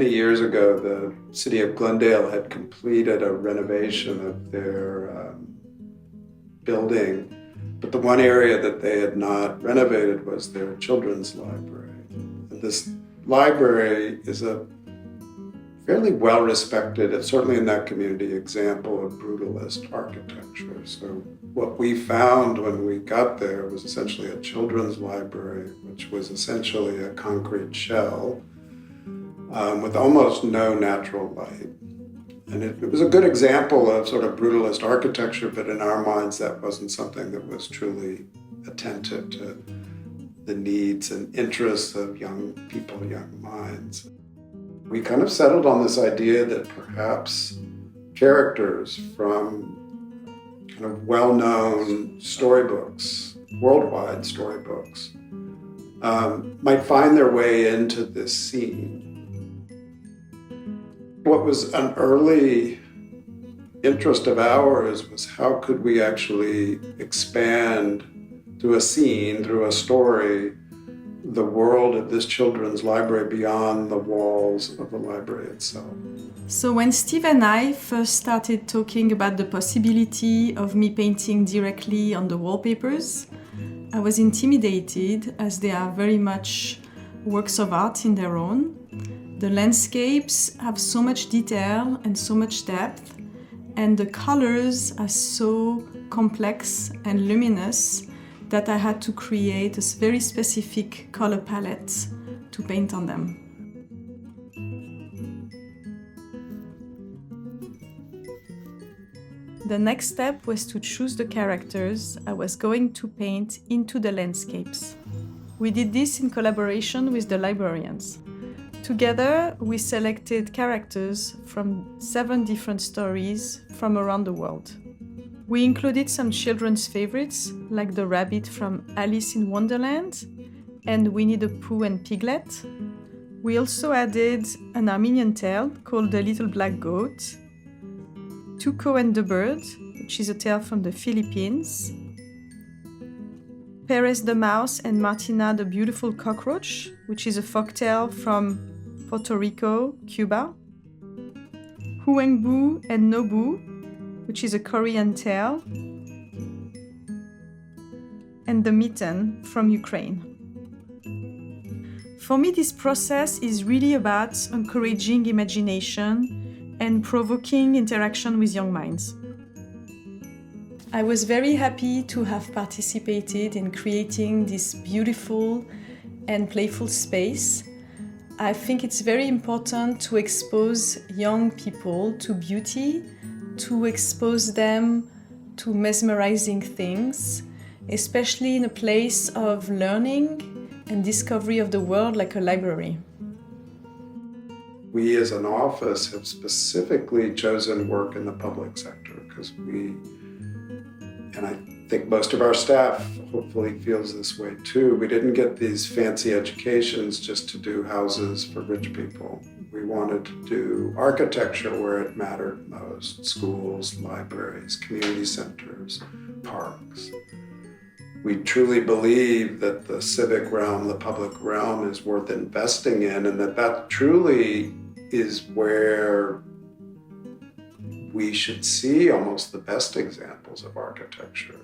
Many years ago, the City of Glendale had completed a renovation of their building, but the one area that they had not renovated was their children's library. And this library is a fairly well-respected, certainly in that community, example of brutalist architecture. So what we found when we got there was essentially a children's library, which was essentially a concrete shell with almost no natural light. And it was a good example of sort of brutalist architecture, but in our minds, that wasn't something that was truly attentive to the needs and interests of young people, young minds. We kind of settled on this idea that perhaps characters from kind of well-known storybooks, worldwide storybooks, might find their way into this scene. What was an early interest of ours was how could we actually expand through a scene, through a story, the world of this children's library beyond the walls of the library itself. So when Steve and I first started talking about the possibility of me painting directly on the wallpapers, I was intimidated as they are very much works of art in their own. The landscapes have so much detail and so much depth, and the colors are so complex and luminous that I had to create a very specific color palette to paint on them. The next step was to choose the characters I was going to paint into the landscapes. We did this in collaboration with the librarians. Together, we selected characters from 7 different stories from around the world. We included some children's favorites, like the rabbit from Alice in Wonderland and Winnie the Pooh and Piglet. We also added an Armenian tale called The Little Black Goat, Tuco and the Bird, which is a tale from the Philippines, Perez the Mouse and Martina the Beautiful Cockroach, which is a folktale from Puerto Rico, Cuba, Huangbu and Nobu, which is a Korean tale, and The Mitten from Ukraine. For me, this process is really about encouraging imagination and provoking interaction with young minds. I was very happy to have participated in creating this beautiful and playful space. I think it's very important to expose young people to beauty, to expose them to mesmerizing things, especially in a place of learning and discovery of the world like a library. We as an office have specifically chosen work in the public sector because and I think most of our staff hopefully feels this way too. We didn't get these fancy educations just to do houses for rich people. We wanted to do architecture where it mattered most: schools, libraries, community centers, parks. We truly believe that the civic realm, the public realm, is worth investing in, and that truly is where we should see almost the best examples of architecture.